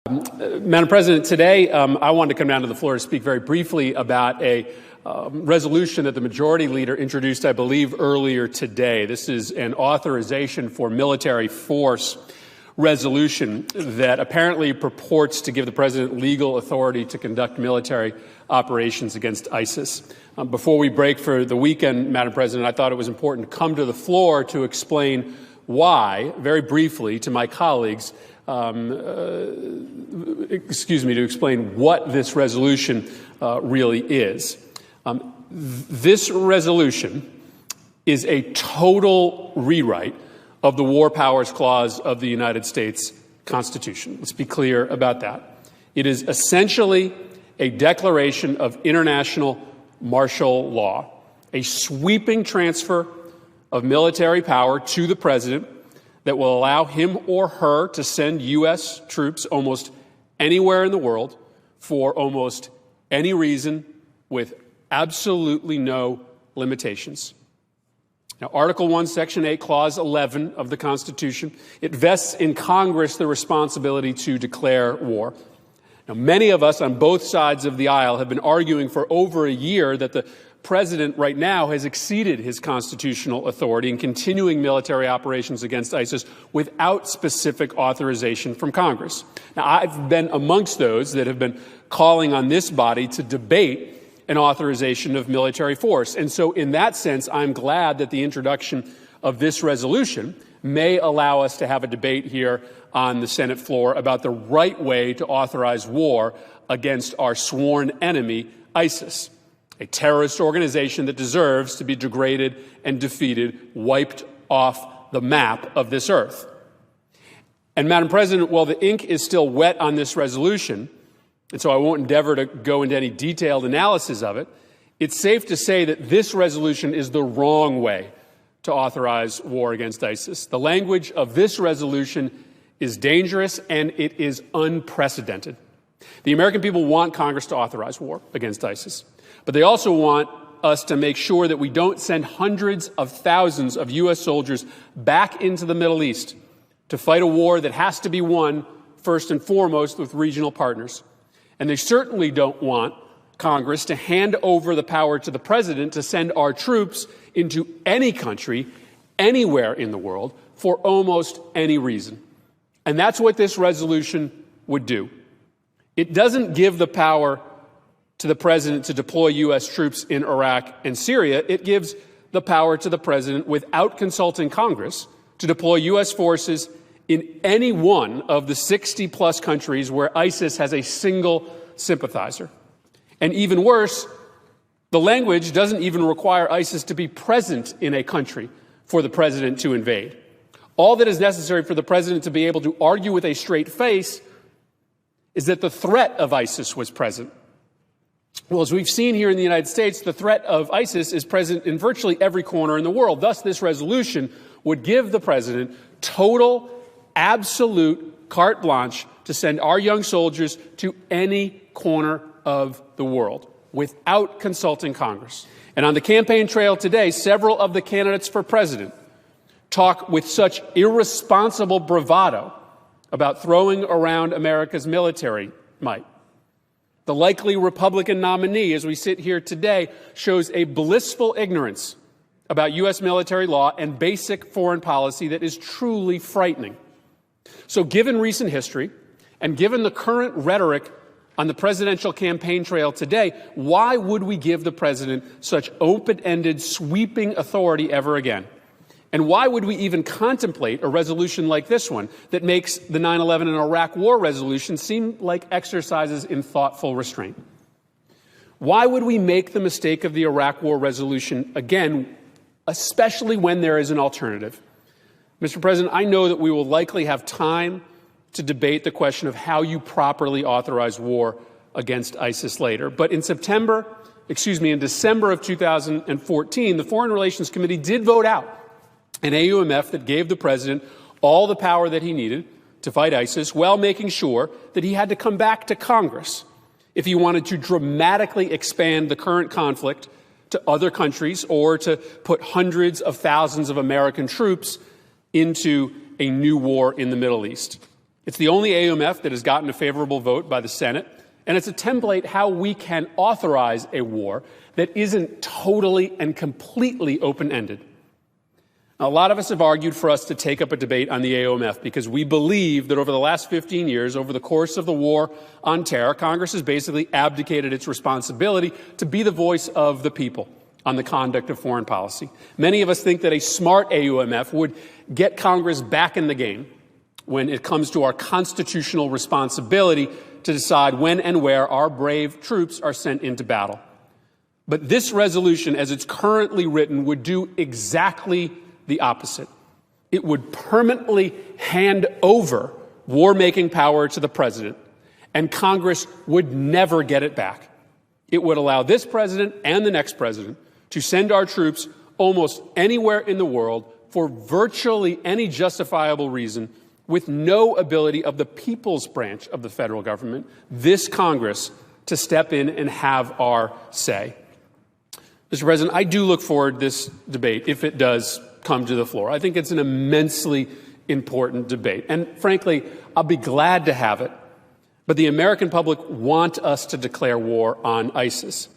Madam President, today I wanted to come down to the floor to speak very briefly about a resolution that the majority leader introduced, I believe, earlier today. This is an authorization for military force resolution that apparently purports to give the president legal authority to conduct military operations against ISIS. Before we break for the weekend, Madam President, I thought it was important to come to the floor to explain why, very briefly, to my colleagues, to explain what this resolution really is. This resolution is a total rewrite of the War Powers Clause of the United States Constitution. Let's be clear about that. It is essentially a declaration of international martial law, a sweeping transfer of military power to the president that will allow him or her to send U.S. troops almost anywhere in the world for almost any reason with absolutely no limitations. Now, Article 1, Section 8, Clause 11 of the Constitution, it vests in Congress the responsibility to declare war. Now, many of us on both sides of the aisle have been arguing for over a year that the president right now has exceeded his constitutional authority in continuing military operations against ISIS without specific authorization from Congress. Now, I've been amongst those that have been calling on this body to debate an authorization of military force. And so in that sense, I'm glad that the introduction of this resolution may allow us to have a debate here on the Senate floor about the right way to authorize war against our sworn enemy, ISIS, a terrorist organization that deserves to be degraded and defeated, wiped off the map of this earth. And, Madam President, while the ink is still wet on this resolution, and so I won't endeavor to go into any detailed analysis of it, it's safe to say that this resolution is the wrong way to authorize war against ISIS. The language of this resolution is dangerous and it is unprecedented. The American people want Congress to authorize war against ISIS, but they also want us to make sure that we don't send hundreds of thousands of U.S. soldiers back into the Middle East to fight a war that has to be won first and foremost with regional partners. And they certainly don't want Congress to hand over the power to the president to send our troops into any country, anywhere in the world, for almost any reason. And that's what this resolution would do. It doesn't give the power to the president to deploy U.S. troops in Iraq and Syria. It gives the power to the president, without consulting Congress, to deploy U.S. forces in any one of the 60-plus countries where ISIS has a single sympathizer. And even worse, the language doesn't even require ISIS to be present in a country for the president to invade. All that is necessary for the president to be able to argue with a straight face is that the threat of ISIS was present. Well, as we've seen here in the United States, the threat of ISIS is present in virtually every corner in the world. Thus, this resolution would give the president total, absolute carte blanche to send our young soldiers to any corner of the world without consulting Congress. And on the campaign trail today, several of the candidates for president talk with such irresponsible bravado about throwing around America's military might. The likely Republican nominee, as we sit here today, shows a blissful ignorance about U.S. military law and basic foreign policy that is truly frightening. So given recent history and given the current rhetoric on the presidential campaign trail today, why would we give the president such open-ended, sweeping authority ever again? And why would we even contemplate a resolution like this one that makes the 9/11 and Iraq War resolution seem like exercises in thoughtful restraint? Why would we make the mistake of the Iraq War resolution again, especially when there is an alternative? Mr. President, I know that we will likely have time to debate the question of how you properly authorize war against ISIS later. But in December of 2014, the Foreign Relations Committee did vote out an AUMF that gave the president all the power that he needed to fight ISIS, while making sure that he had to come back to Congress if he wanted to dramatically expand the current conflict to other countries or to put hundreds of thousands of American troops into a new war in the Middle East. It's the only AUMF that has gotten a favorable vote by the Senate, and it's a template how we can authorize a war that isn't totally and completely open-ended. Now, a lot of us have argued for us to take up a debate on the AUMF because we believe that over the last 15 years, over the course of the war on terror, Congress has basically abdicated its responsibility to be the voice of the people on the conduct of foreign policy. Many of us think that a smart AUMF would get Congress back in the game when it comes to our constitutional responsibility to decide when and where our brave troops are sent into battle. But this resolution, as it's currently written, would do exactly the opposite. It would permanently hand over war-making power to the president, and Congress would never get it back. It would allow this president and the next president to send our troops almost anywhere in the world for virtually any justifiable reason with no ability of the people's branch of the federal government, this Congress, to step in and have our say. Mr. President, I do look forward to this debate if it does come to the floor. I think it's an immensely important debate. And frankly, I'll be glad to have it. But the American public want us to declare war on ISIS.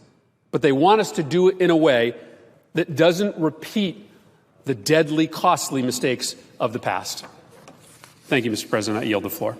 But they want us to do it in a way that doesn't repeat the deadly, costly mistakes of the past. Thank you, Mr. President. I yield the floor.